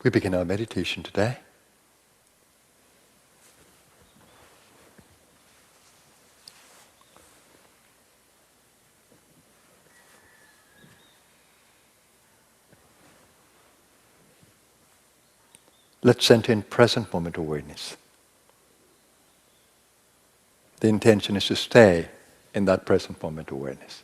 We begin our meditation today. Let's center in present moment awareness. The intention is to stay in that present moment awareness.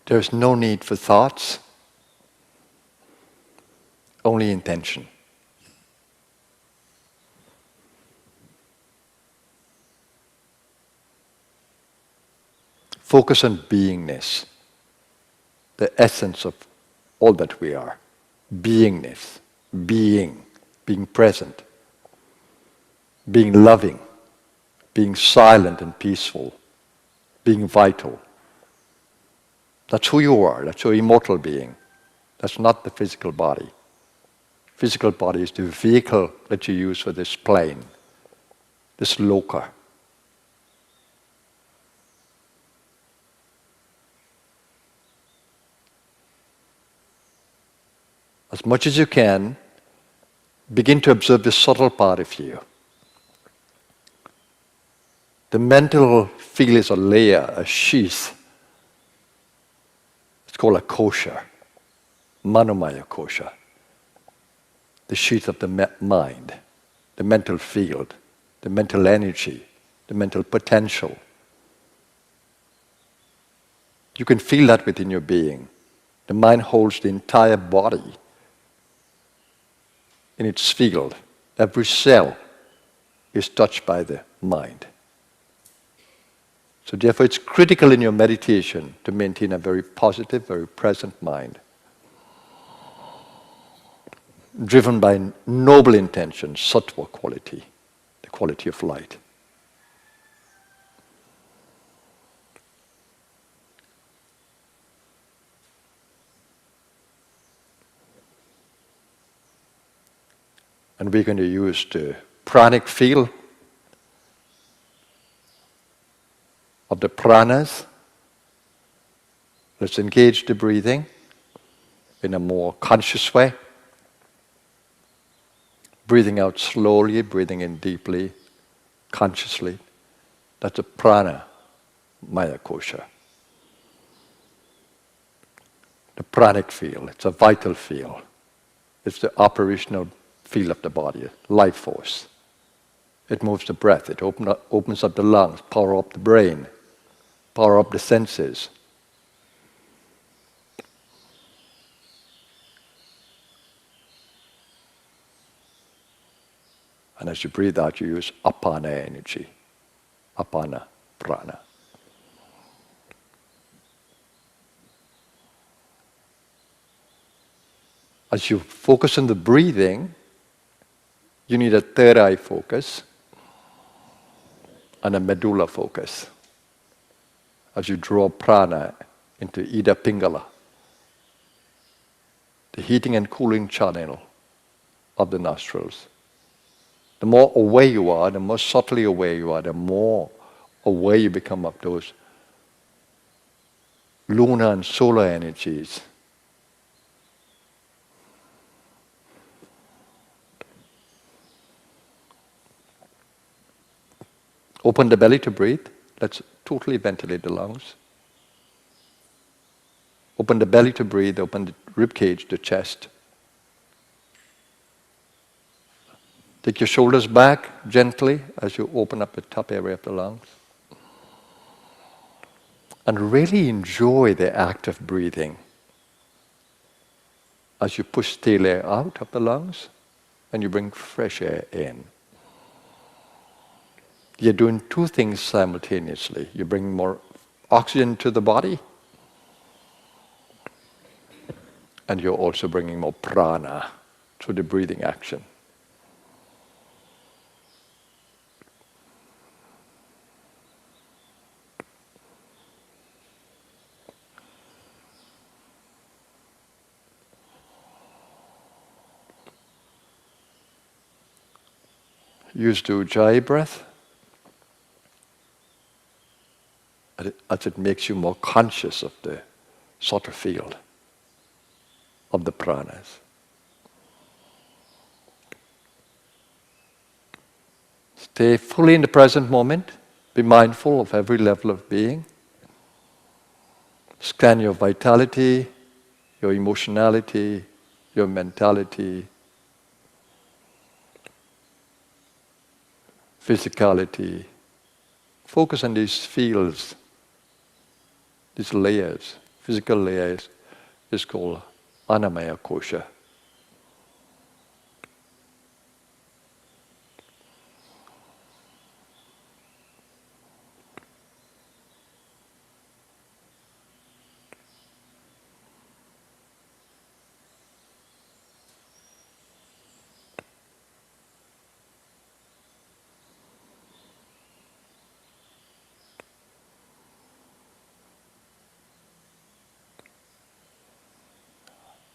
There's no need for thoughts, only intention. Focus on beingness, the essence of all that we are. Beingness, being present, being loving, being silent and peaceful, being vital. That's who you are, that's your immortal being. That's not the physical body. Physical body is the vehicle that you use for this plane, this loka. As much as you can, begin to observe the subtle part of you. The mental field is a layer, a sheath. It's called a kosha, manomaya kosha. The sheath of the mind, the mental field, the mental energy, the mental potential. You can feel that within your being. The mind holds the entire body in its field. Every cell is touched by the mind. So therefore it's critical in your meditation to maintain a very positive, very present mind, driven by noble intention, sattva quality, the quality of light. And we're going to use the pranic field of the pranas. Let's engage the breathing in a more conscious way. Breathing out slowly, breathing in deeply, consciously. That's a prana maya kosha. The pranic field, it's a vital field. It's the operational field of the body, life force. It moves the breath, it opens up the lungs, power up the brain, power up the senses. And as you breathe out, you use apana energy, apana prana. As you focus on the breathing, you need a third eye focus and a medulla focus. As you draw prana into Ida Pingala, the heating and cooling channel of the nostrils. The more aware you are, the more subtly aware you are, the more aware you become of those lunar and solar energies. Open the belly to breathe. Let's totally ventilate the lungs. Open the belly to breathe, open the rib cage, the chest. Take your shoulders back gently as you open up the top area of the lungs. And really enjoy the act of breathing. As you push stale air out of the lungs and you bring fresh air in. You're doing two things simultaneously. You bring more oxygen to the body, and you're also bringing more prana through the breathing action. Use the Ujjayi breath. as it makes you more conscious of the subtle field of the pranas. Stay fully in the present moment. Be mindful of every level of being. Scan your vitality, your emotionality, your mentality, physicality. Focus on these fields, these layers. Physical layers is called Annamaya Kosha.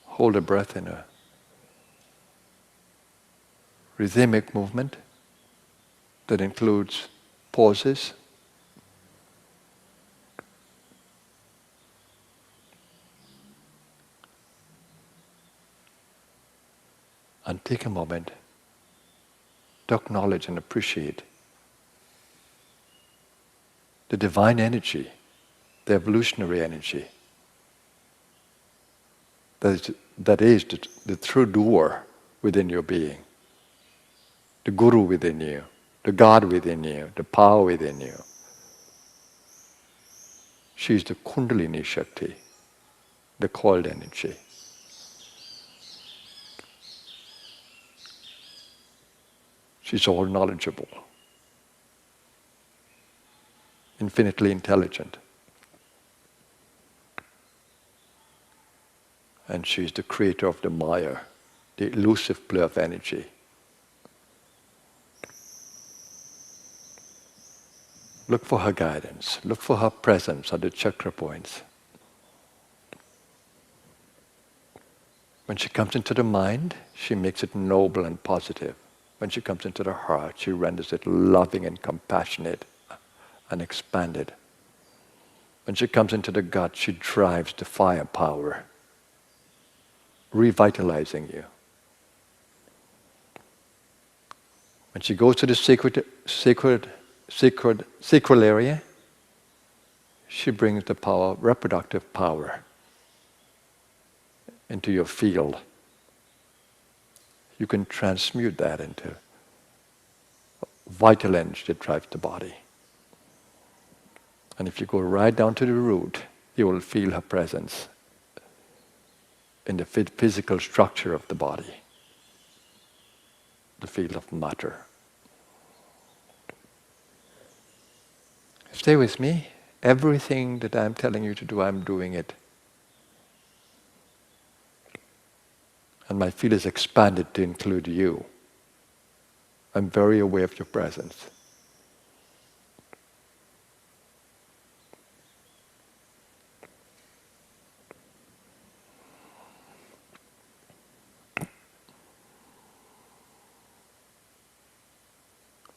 Hold the breath in a rhythmic movement that includes pauses. And take a moment to acknowledge and appreciate the divine energy, the evolutionary energy that is the true doer within your being, the Guru within you, the God within you, the power within you. She is the Kundalini Shakti, the coiled energy. She's all knowledgeable, infinitely intelligent. And she's the creator of the Maya, the elusive play of energy. Look for her guidance. Look for her presence at the chakra points. When she comes into the mind, she makes it noble and positive. When she comes into the heart, she renders it loving and compassionate and expanded. When she comes into the gut, she drives the firepower, revitalizing you. When she goes to the sacral area, she brings the power, reproductive power, into your field. You can transmute that into vital energy that drives the body. And if you go right down to the root, you will feel her presence in the physical structure of the body, the field of matter. Stay with me. Everything that I'm telling you to do, I'm doing it. And my field is expanded to include you. I'm very aware of your presence.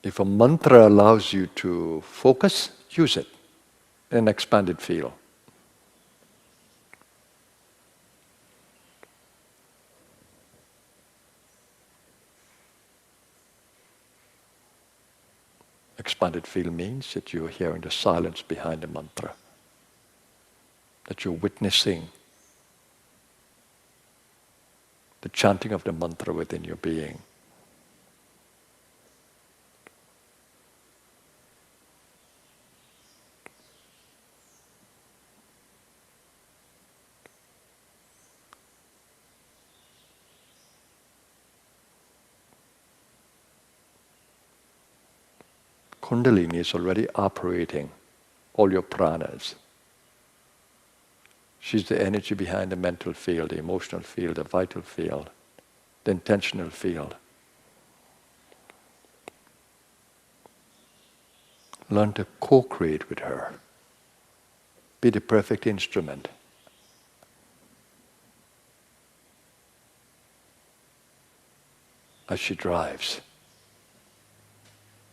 If a mantra allows you to focus, use it in an expanded field. Expanded field means that you're hearing the silence behind the mantra, that you're witnessing the chanting of the mantra within your being. Kundalini is already operating all your pranas. She's the energy behind the mental field, the emotional field, the vital field, the intentional field. Learn to co-create with her. Be the perfect instrument. As she drives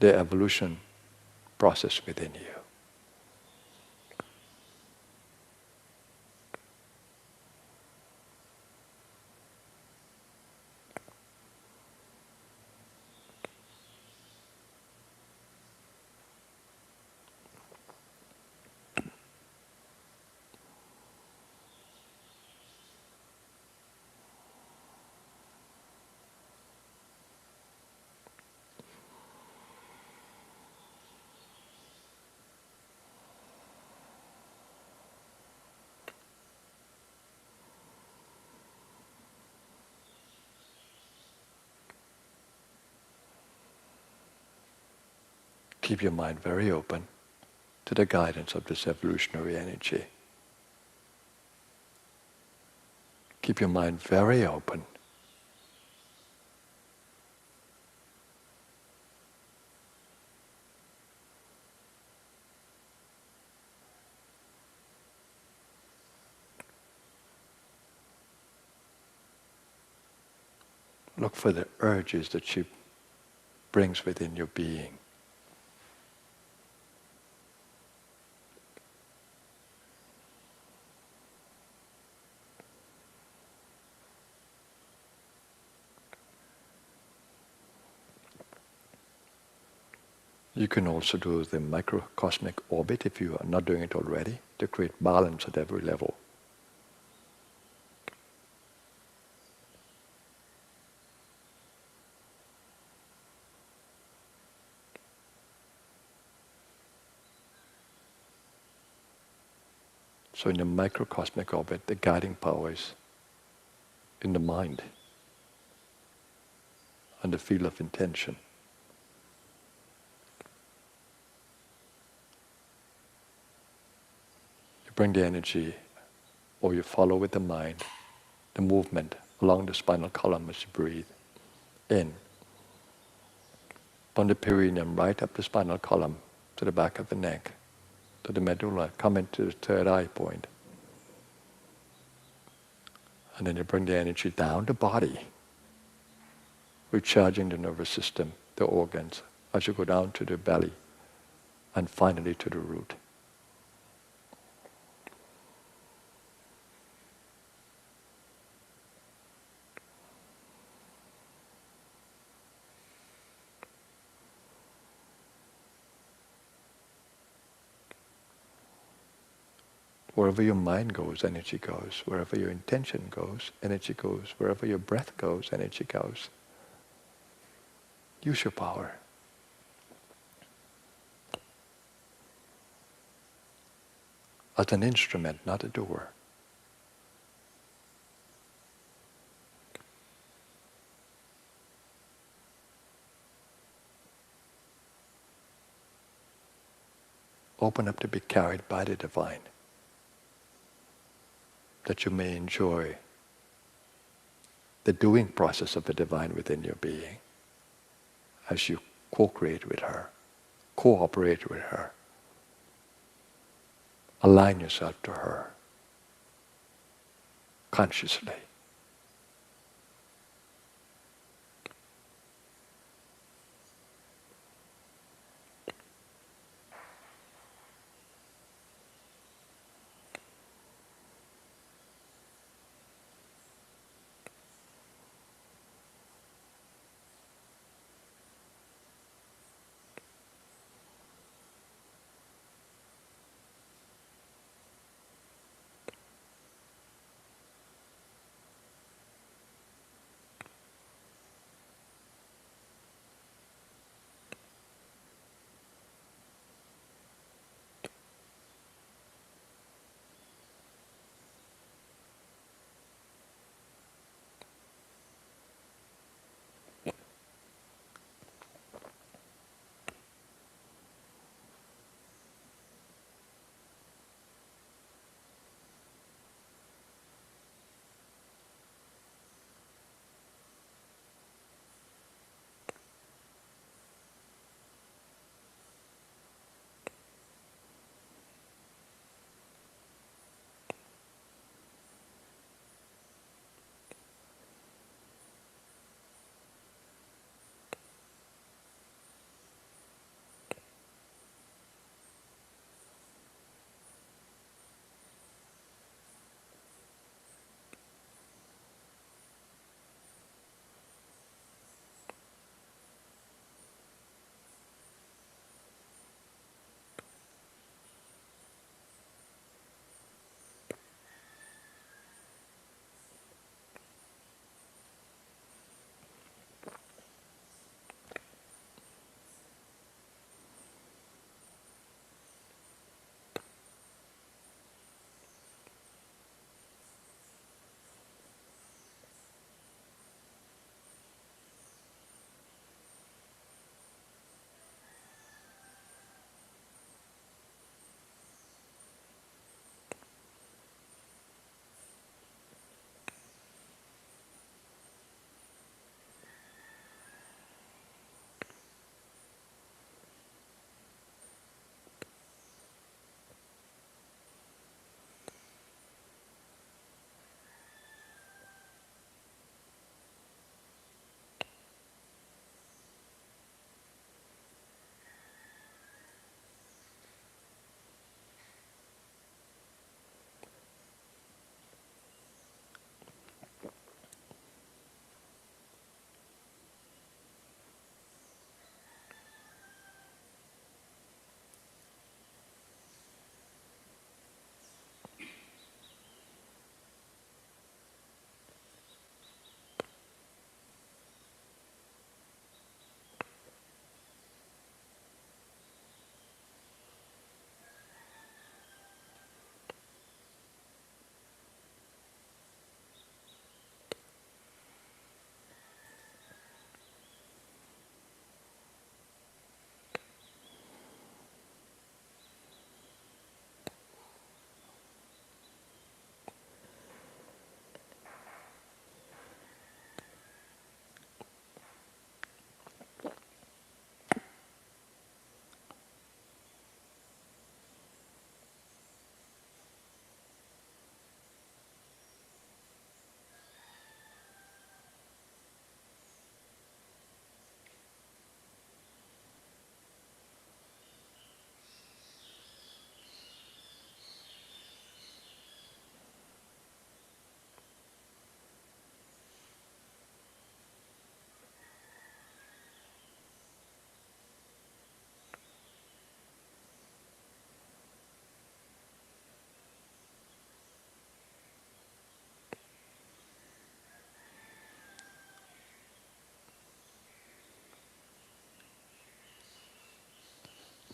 the evolution process within you. Keep your mind very open to the guidance of this evolutionary energy. Keep your mind very open. Look for the urges that she brings within your being. You can also do the microcosmic orbit if you are not doing it already, to create balance at every level. So in the microcosmic orbit, the guiding power is in the mind and the field of intention. You bring the energy, or you follow with the mind, the movement along the spinal column as you breathe in. From the perineum right up the spinal column to the back of the neck, to the medulla, come into the third eye point. And then you bring the energy down the body, recharging the nervous system, the organs, as you go down to the belly, and finally to the root. Wherever your mind goes, energy goes. Wherever your intention goes, energy goes. Wherever your breath goes, energy goes. Use your power. As an instrument, not a doer. Open up to be carried by the divine, that you may enjoy the doing process of the divine within your being as you co-create with her, cooperate with her, align yourself to her consciously.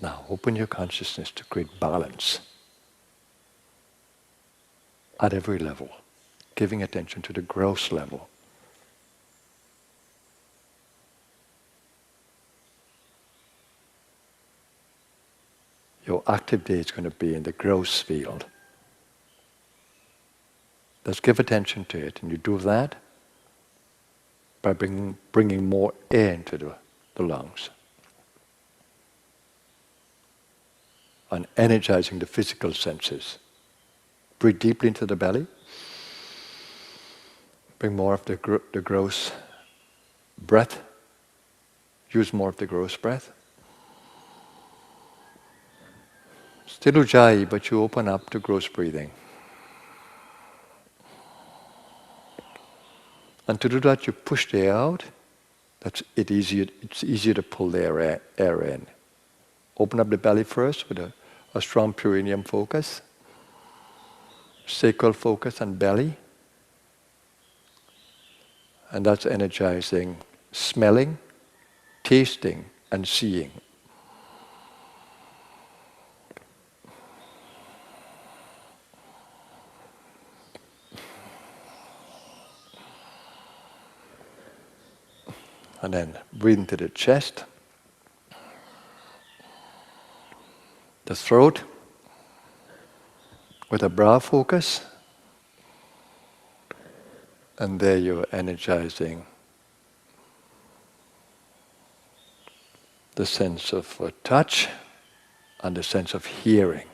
Now open your consciousness to create balance at every level, giving attention to the gross level. Your active day is going to be in the gross field. Let's give attention to it. And you do that by bringing more air into the lungs and energizing the physical senses. Breathe deeply into the belly. Bring more of the gross breath. Use more of the gross breath. Still ujjayi, but you open up to gross breathing. And to do that, you push the air out. It's easier to pull the air in. Open up the belly first with a strong perineum focus, sacral focus and belly. And that's energizing smelling, tasting, and seeing. And then breathe into the chest, the throat, with a brow focus. And there you're energizing the sense of touch and the sense of hearing.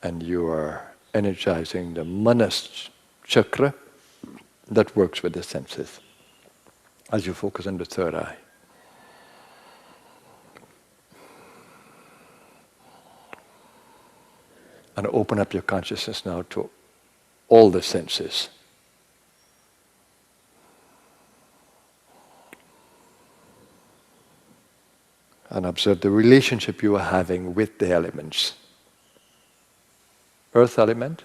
And you are energizing the manas chakra that works with the senses as you focus on the third eye. And open up your consciousness now to all the senses. And observe the relationship you are having with the elements. Earth element,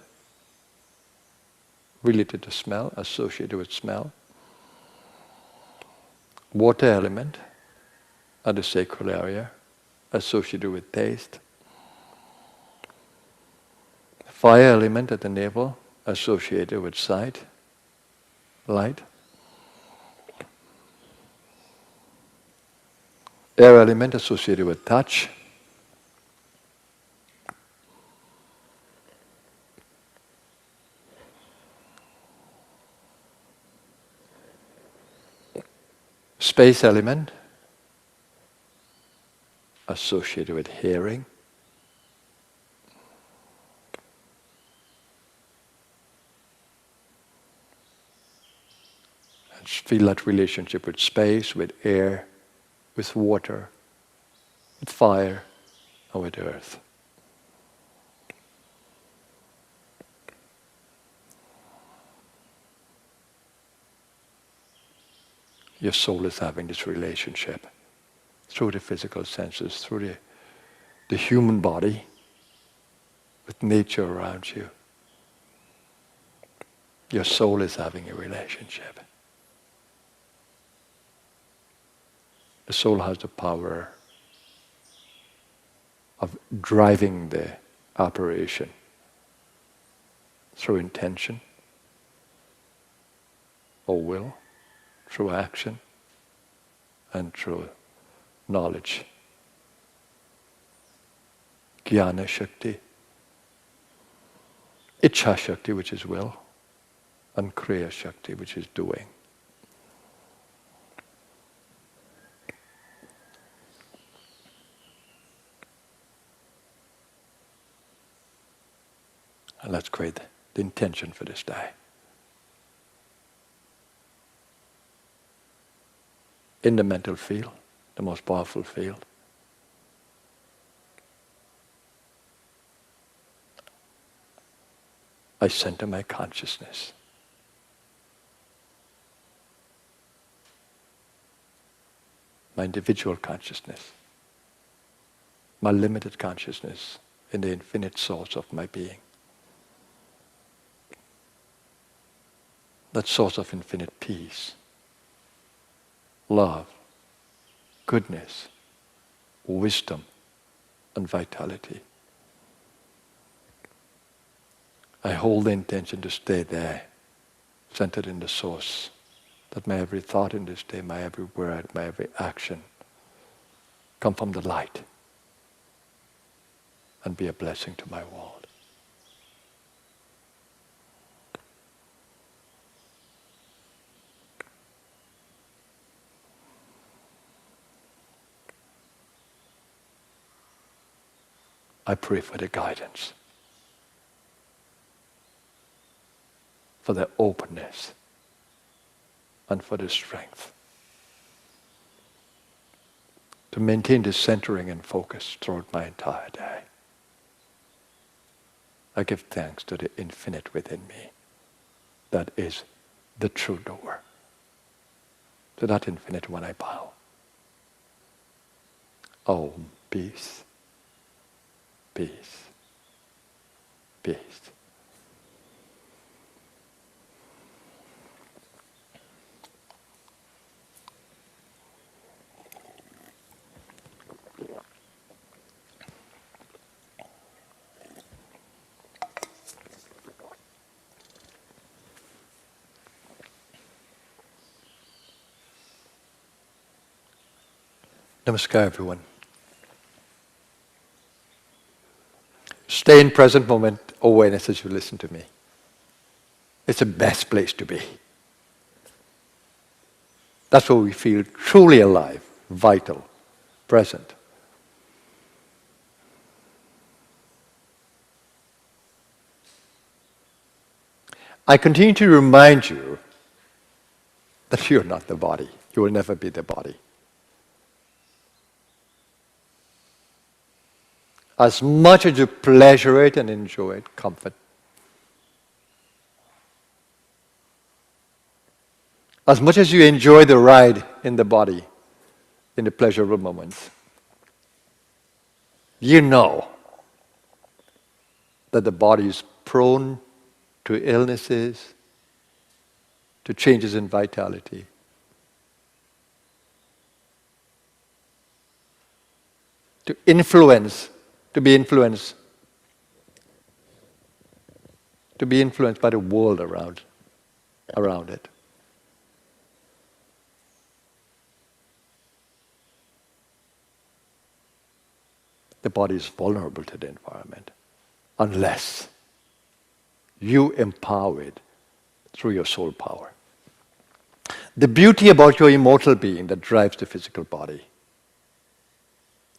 related to smell, associated with smell. Water element, at the sacral area, associated with taste. Fire element at the navel, associated with sight, light. Air element associated with touch. Space element associated with hearing. And feel that relationship with space, with air, with water, with fire, and with earth. Your soul is having this relationship through the physical senses, through the human body, with nature around you. Your soul is having a relationship. The soul has the power of driving the operation through intention or will, through action, and through knowledge. Jnana Shakti, Ichha Shakti, which is will, and Kriya Shakti, which is doing. And let's create the intention for this day. In the mental field, the most powerful field, I center my consciousness. My individual consciousness, my limited consciousness in the infinite source of my being. That source of infinite peace, love, goodness, wisdom, and vitality. I hold the intention to stay there, centered in the source, that my every thought in this day, my every word, my every action come from the light and be a blessing to my world. I pray for the guidance, for the openness, and for the strength to maintain this centering and focus throughout my entire day. I give thanks to the infinite within me that is the true door. To that infinite one I bow. Om, peace, peace, peace. Namaskar, everyone. Stay in present moment awareness as you listen to me. It's the best place to be. That's where we feel truly alive, vital, present. I continue to remind you that you're not the body. You will never be the body. As much as you pleasure it and enjoy it, comfort. As much as you enjoy the ride in the body, in the pleasurable moments, you know that the body is prone to illnesses, to changes in vitality. To be influenced by the world around it. The body is vulnerable to the environment unless you empower it through your soul power. The beauty about your immortal being that drives the physical body,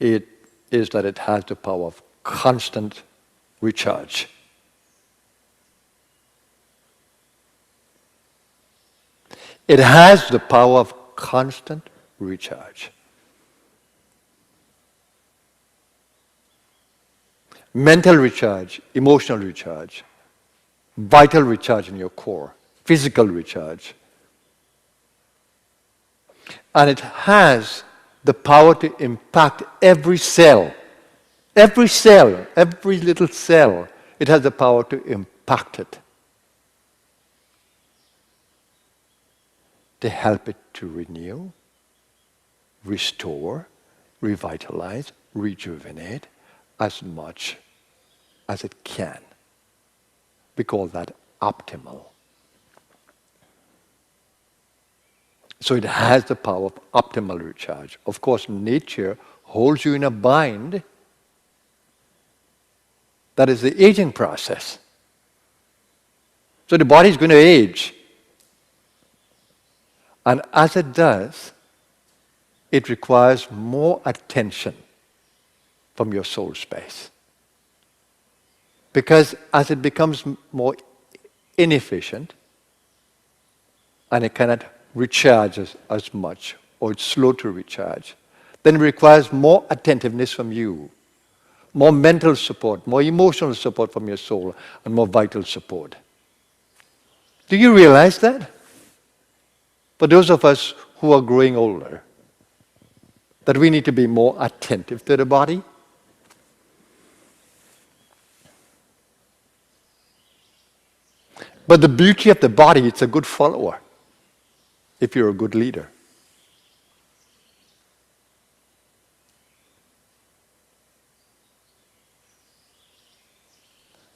it is that it has the power of constant recharge. It has the power of constant recharge. Mental recharge, emotional recharge, vital recharge in your core, physical recharge. And it has the power to impact every cell. Every cell, every little cell, it has the power to impact it. To help it to renew, restore, revitalize, rejuvenate as much as it can. We call that optimal. So it has the power of optimal recharge. Of course, nature holds you in a bind. That is the aging process. So the body is going to age. And as it does, it requires more attention from your soul space. Because as it becomes more inefficient, and it cannot recharge as much, or it's slow to recharge, then it requires more attentiveness from you, more mental support, more emotional support from your soul, and more vital support. Do you realize that? For those of us who are growing older, that we need to be more attentive to the body. But the beauty of the body, it's a good follower if you're a good leader.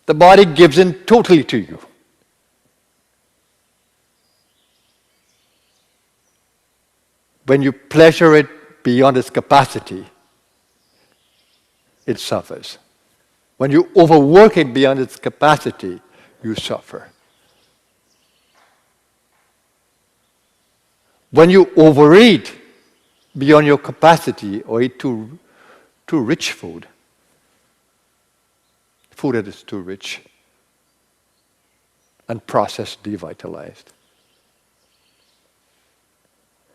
The body gives in totally to you. When you pleasure it beyond its capacity, it suffers. When you overwork it beyond its capacity, you suffer. When you overeat beyond your capacity or eat too rich food that is too rich and processed, devitalized,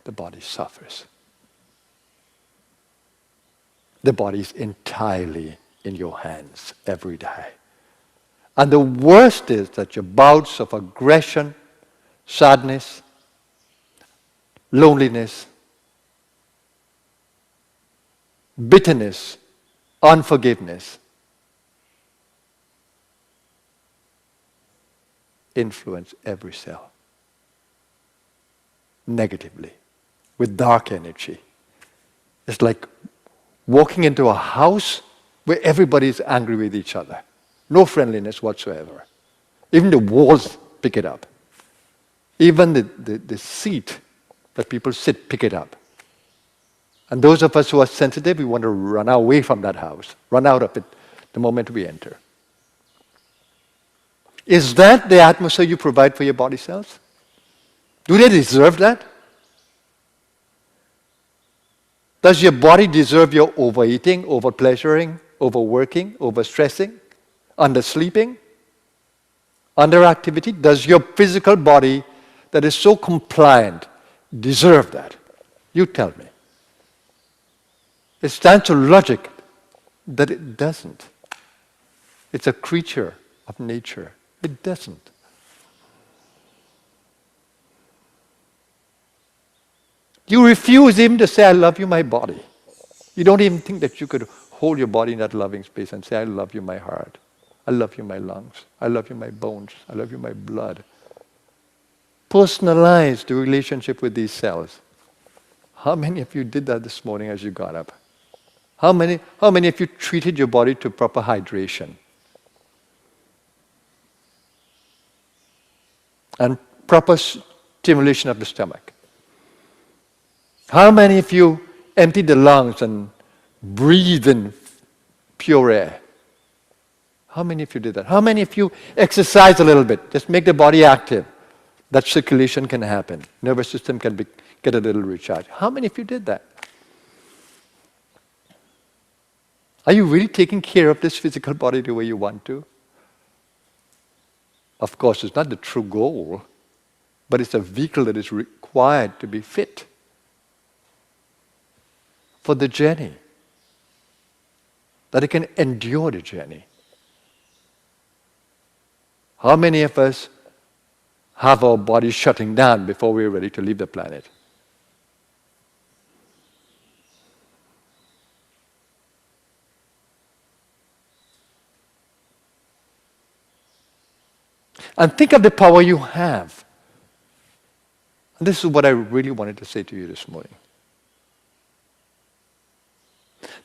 the body suffers. The body is entirely in your hands every day. And the worst is that your bouts of aggression, sadness, loneliness, bitterness, unforgiveness influence every cell negatively with dark energy. It's like walking into a house where everybody is angry with each other. No friendliness whatsoever. Even the walls pick it up. Even the seat that people sit, pick it up. And those of us who are sensitive, we want to run away from that house, run out of it the moment we enter. Is that the atmosphere you provide for your body cells? Do they deserve that? Does your body deserve your overeating, overpleasuring, overworking, overstressing, undersleeping, underactivity? Does your physical body that is so compliant deserve that? You tell me. It stands to logic that it doesn't. It's a creature of nature. It doesn't. You refuse even to say, I love you, my body. You don't even think that you could hold your body in that loving space and say, I love you, my heart. I love you, my lungs. I love you, my bones. I love you, my blood. Personalize the relationship with these cells. How many of you did that this morning as you got up? How many of you treated your body to proper hydration? And proper stimulation of the stomach? How many of you emptied the lungs and breathed in pure air? How many of you did that? How many of you exercised a little bit? Just make the body active. That circulation can happen. Nervous system can get a little recharge. How many of you did that? Are you really taking care of this physical body the way you want to? Of course, it's not the true goal, but it's a vehicle that is required to be fit for the journey, that it can endure the journey. How many of us have our bodies shutting down before we're ready to leave the planet? And think of the power you have. And this is what I really wanted to say to you this morning.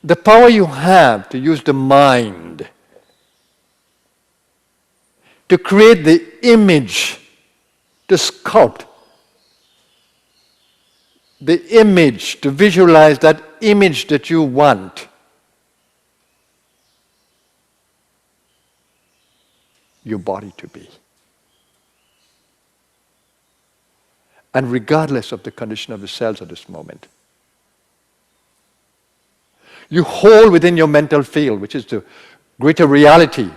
The power you have to use the mind to create the image, to sculpt the image, to visualize that image that you want. Your body to be. And regardless of the condition of the cells at this moment, you hold within your mental field, which is the greater reality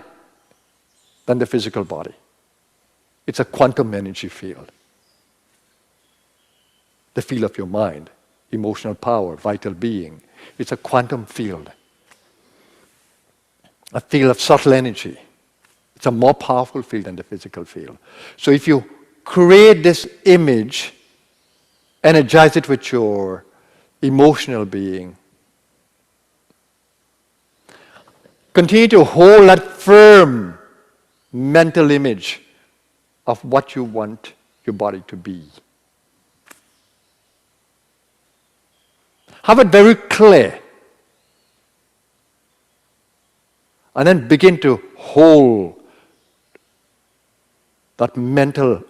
than the physical body. It's a quantum energy field. The field of your mind, emotional power, vital being. It's a quantum field. A field of subtle energy. It's a more powerful field than the physical field. So if you create this image, energize it with your emotional being, continue to hold that firm mental image of what you want your body to be. Have it very clear. And then begin to hold that mental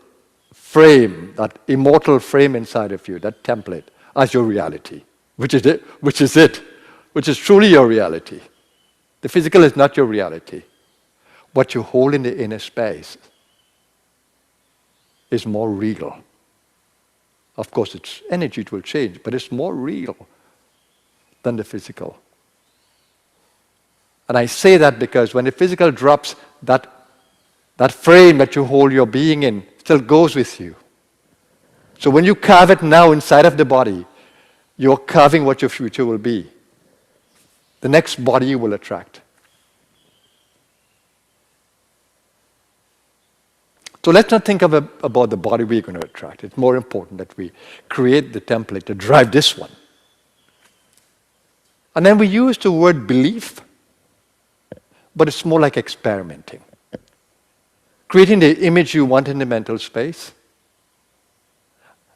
frame, that immortal frame inside of you, that template, as your reality, which is it, which is truly your reality. The physical is not your reality. What you hold in the inner space is more real. Of course, its energy, it will change, but it's more real than the physical. And I say that because when the physical drops, that frame that you hold your being in still goes with you. So when you carve it now inside of the body, you're carving what your future will be. The next body you will attract. So let's not think about the body we're going to attract. It's more important that we create the template to drive this one. And then we use the word belief, but it's more like experimenting. Creating the image you want in the mental space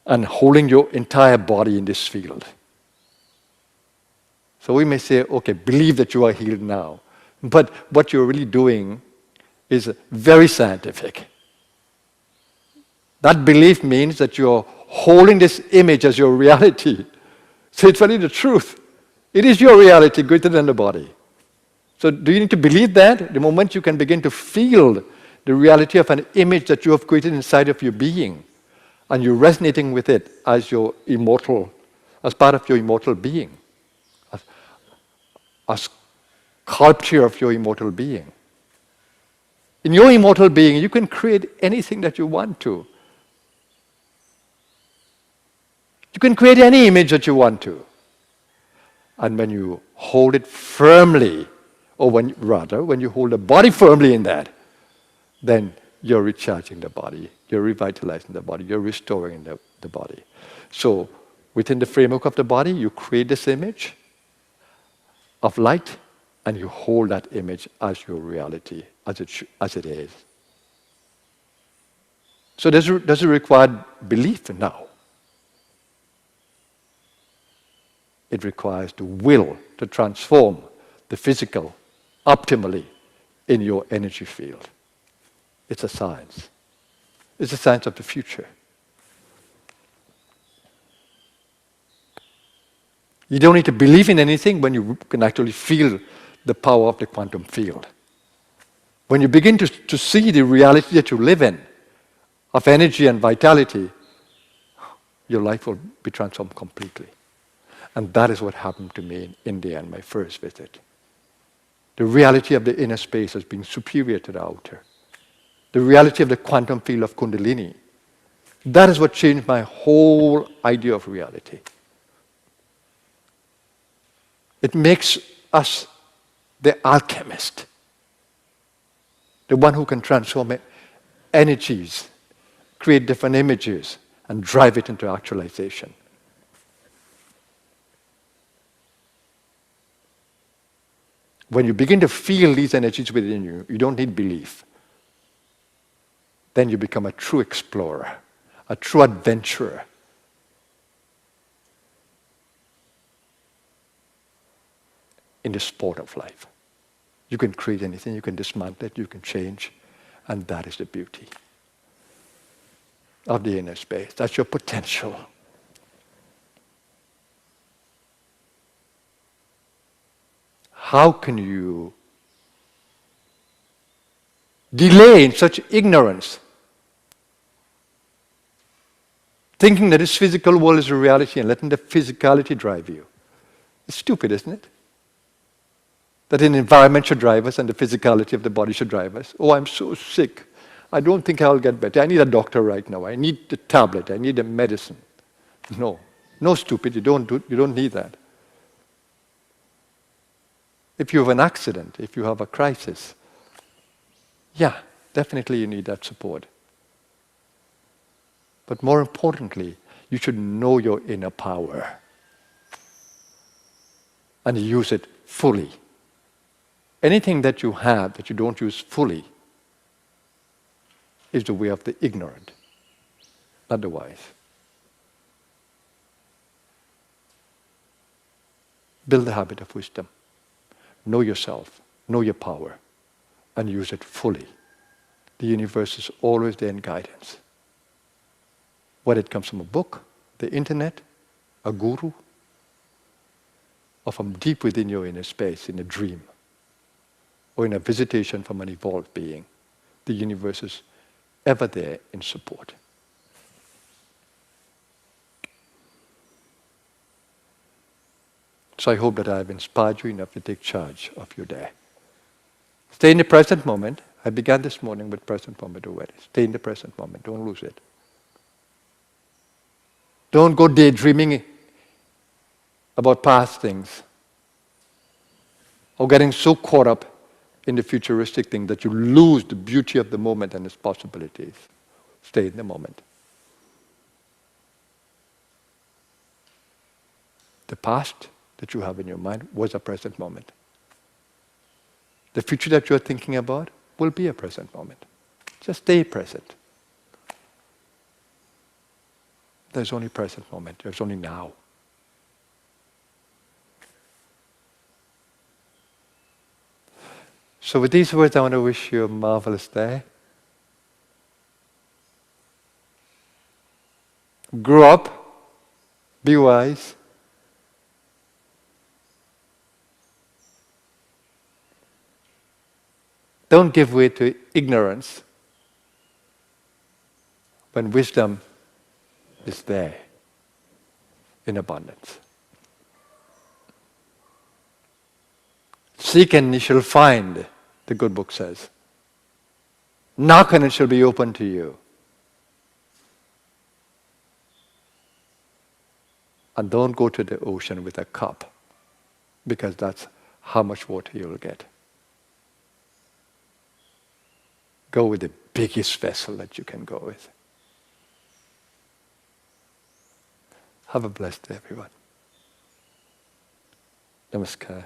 and holding your entire body in this field. So we may say, okay, believe that you are healed now. But what you're really doing is very scientific. That belief means that you're holding this image as your reality. So it's really the truth. It is your reality greater than the body. So do you need to believe that? The moment you can begin to feel the reality of an image that you have created inside of your being, and you're resonating with it as your immortal, as part of your immortal being, as sculpture of your immortal being. In your immortal being, you can create anything that you want to. You can create any image that you want to. And when you hold it firmly, or when you hold the body firmly in that, then you're recharging the body, you're revitalizing the body, you're restoring the body. So within the framework of the body, you create this image of light, and you hold that image as your reality, as it is. So does it require belief? No. It requires the will to transform the physical optimally in your energy field. It's a science. It's a science of the future. You don't need to believe in anything when you can actually feel the power of the quantum field. When you begin to see the reality that you live in, of energy and vitality, your life will be transformed completely. And that is what happened to me in India on my first visit. The reality of the inner space as being superior to the outer. The reality of the quantum field of Kundalini. That is what changed my whole idea of reality. It makes us the alchemist. The one who can transform energies, create different images, and drive it into actualization. When you begin to feel these energies within you, you don't need belief. Then you become a true explorer, a true adventurer. In the sport of life. You can create anything, you can dismantle it, you can change, and that is the beauty of the inner space. That's your potential. How can you delay in such ignorance, thinking that this physical world is a reality and letting the physicality drive you? It's stupid, isn't it? That an environment should drive us and the physicality of the body should drive us. Oh, I'm so sick. I don't think I'll get better. I need a doctor right now. I need the tablet. I need the medicine. No. No, stupid. You don't need that. If you have an accident, if you have a crisis, yeah, definitely you need that support. But more importantly, you should know your inner power and use it fully. Anything that you have that you don't use fully is the way of the ignorant, not the wise. Build the habit of wisdom. Know yourself, know your power, and use it fully. The universe is always there in guidance. Whether it comes from a book, the internet, a guru, or from deep within your inner space in a dream, or in a visitation from an evolved being, the universe is ever there in support. So I hope that I have inspired you enough to take charge of your day. Stay in the present moment. I began this morning with present moment already. Stay in the present moment. Don't lose it. Don't go daydreaming about past things or getting so caught up in the futuristic thing that you lose the beauty of the moment and its possibilities. Stay in the moment. The past that you have in your mind was a present moment. The future that you're thinking about will be a present moment. Just stay present. There's only present moment. There's only now. So with these words, I want to wish you a marvelous day. Grow up. Be wise. Don't give way to ignorance when wisdom is there in abundance. Seek and you shall find, the good book says. Knock and it shall be open to you. And don't go to the ocean with a cup, because that's how much water you'll get. Go with the biggest vessel that you can go with. Have a blessed day, everyone. Namaskar.